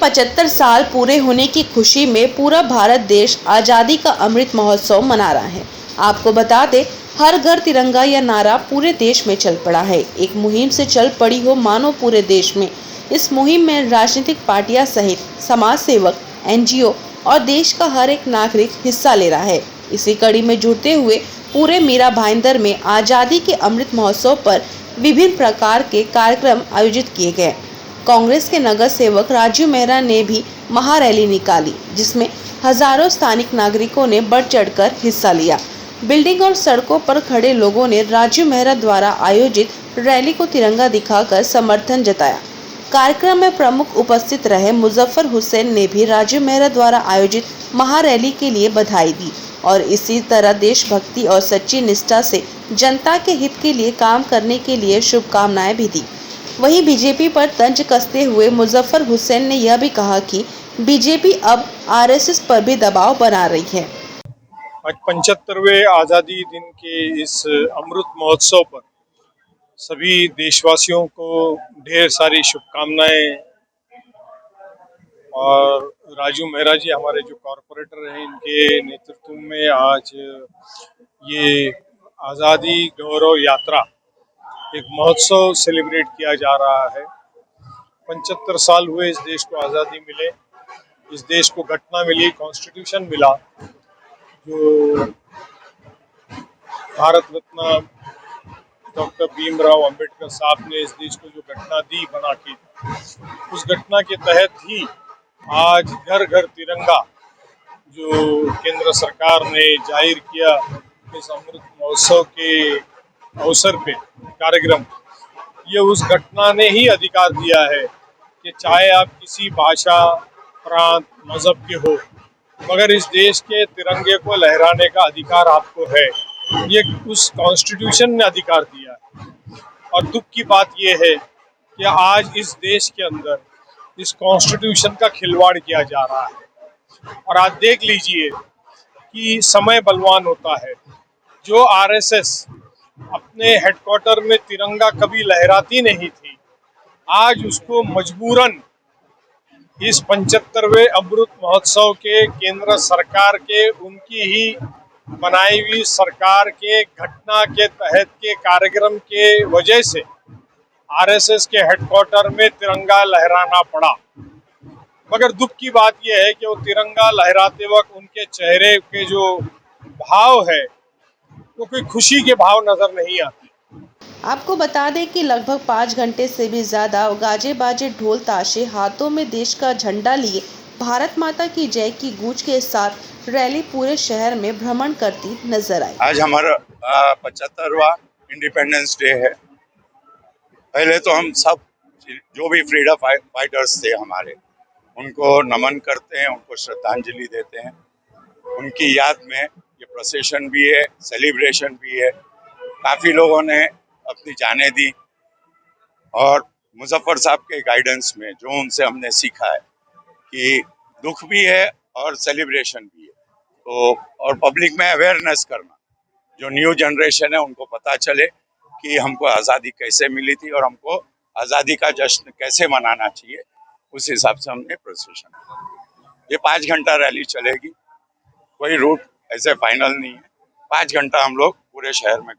75 साल पूरे होने की खुशी में पूरा भारत देश आज़ादी का अमृत महोत्सव मना रहा है। आपको बता दें, हर घर तिरंगा या नारा पूरे देश में चल पड़ा है। एक मुहिम से चल पड़ी हो मानो पूरे देश में। इस मुहिम में राजनीतिक पार्टियां सहित समाज सेवक, NGO और देश का हर एक नागरिक हिस्सा ले रहा है। इसी कड़ी में जुड़ते हुए पूरे मीरा भाईंदर में आज़ादी के अमृत महोत्सव पर विभिन्न प्रकार के कार्यक्रम आयोजित किए गए। कांग्रेस के नगर सेवक राजू मेहरा ने भी महारैली निकाली, जिसमें हजारों स्थानिक नागरिकों ने बढ़ चढ़कर हिस्सा लिया। बिल्डिंग और सड़कों पर खड़े लोगों ने राजू मेहरा द्वारा आयोजित रैली को तिरंगा दिखाकर समर्थन जताया। कार्यक्रम में प्रमुख उपस्थित रहे मुजफ्फर हुसैन ने भी राजू मेहरा द्वारा आयोजित महारैली के लिए बधाई दी और इसी तरह देशभक्ति और सच्ची निष्ठा से जनता के हित के लिए काम करने के लिए शुभकामनाएं भी दी। वहीं बीजेपी पर तंज कसते हुए मुजफ्फर हुसैन ने यह भी कहा कि बीजेपी अब RSS पर भी दबाव बना रही है। आज 75वें आज़ादी दिन के इस अमृत महोत्सव पर सभी देशवासियों को ढेर सारी शुभकामनाएं। और राजू मेहरा जी हमारे जो कॉरपोरेटर हैं, इनके नेतृत्व में आज ये आज़ादी गौरव यात्रा एक महोत्सव सेलिब्रेट किया जा रहा है। 75 साल हुए इस देश को आज़ादी मिले, इस देश को घटना मिली, कॉन्स्टिट्यूशन मिला, जो भारत रत्न डॉक्टर भीमराव अंबेडकर साहब ने इस देश को जो घटना दी बना के, उस घटना के तहत ही आज घर घर तिरंगा जो केंद्र सरकार ने जाहिर किया, इस अमृत महोत्सव के अवसर पे कार्यक्रम, ये उस घटना ने ही अधिकार दिया है कि चाहे आप किसी भाषा, प्रांत, मजहब के हो, मगर इस देश के तिरंगे को लहराने का अधिकार आपको है। ये उस कॉन्स्टिट्यूशन ने अधिकार दिया है। और दुख की बात यह है कि आज इस देश के अंदर इस कॉन्स्टिट्यूशन का खिलवाड़ किया जा रहा है। और आज देख लीजिए कि समय बलवान होता है। जो RSS अपने हेडक्वार्टर में तिरंगा कभी लहराती नहीं थी, आज उसको मजबूरन इस 75वें अमृत महोत्सव के केंद्र सरकार के, उनकी ही बनाई हुई सरकार के घटना के तहत के कार्यक्रम के वजह से RSS के हेडक्वार्टर में तिरंगा लहराना पड़ा। मगर दुख की बात यह है कि वो तिरंगा लहराते वक्त उनके चेहरे के जो भाव है, वो कोई खुशी के भाव नजर नहीं आते। आपको बता दें कि लगभग 5 घंटे से भी ज्यादा गाजे बाजे ढोल ताशे हाथों में देश का झंडा लिए भारत माता की जय की गूंज के साथ रैली पूरे शहर में भ्रमण करती नजर आई। आज हमारा 75वां इंडिपेंडेंस डे है। पहले तो हम सब जो भी फ्रीडम फाइटर्स थे हमारे, उनको नमन करते हैं, उनको श्रद्धांजलि देते हैं। उनकी याद में ये प्रोसेशन भी है, सेलिब्रेशन भी है। काफ़ी लोगों ने अपनी जानें दी और मुजफ्फर साहब के गाइडेंस में जो उनसे हमने सीखा है कि दुख भी है और सेलिब्रेशन भी है, तो और पब्लिक में अवेयरनेस करना, जो न्यू जनरेशन है उनको पता चले कि हमको आज़ादी कैसे मिली थी और हमको आज़ादी का जश्न कैसे मनाना चाहिए, उस हिसाब से हमने प्रोसेशन। ये 5 घंटा रैली चलेगी, कोई रूट ऐसे फाइनल नहीं है। 5 घंटा हम लोग पूरे शहर में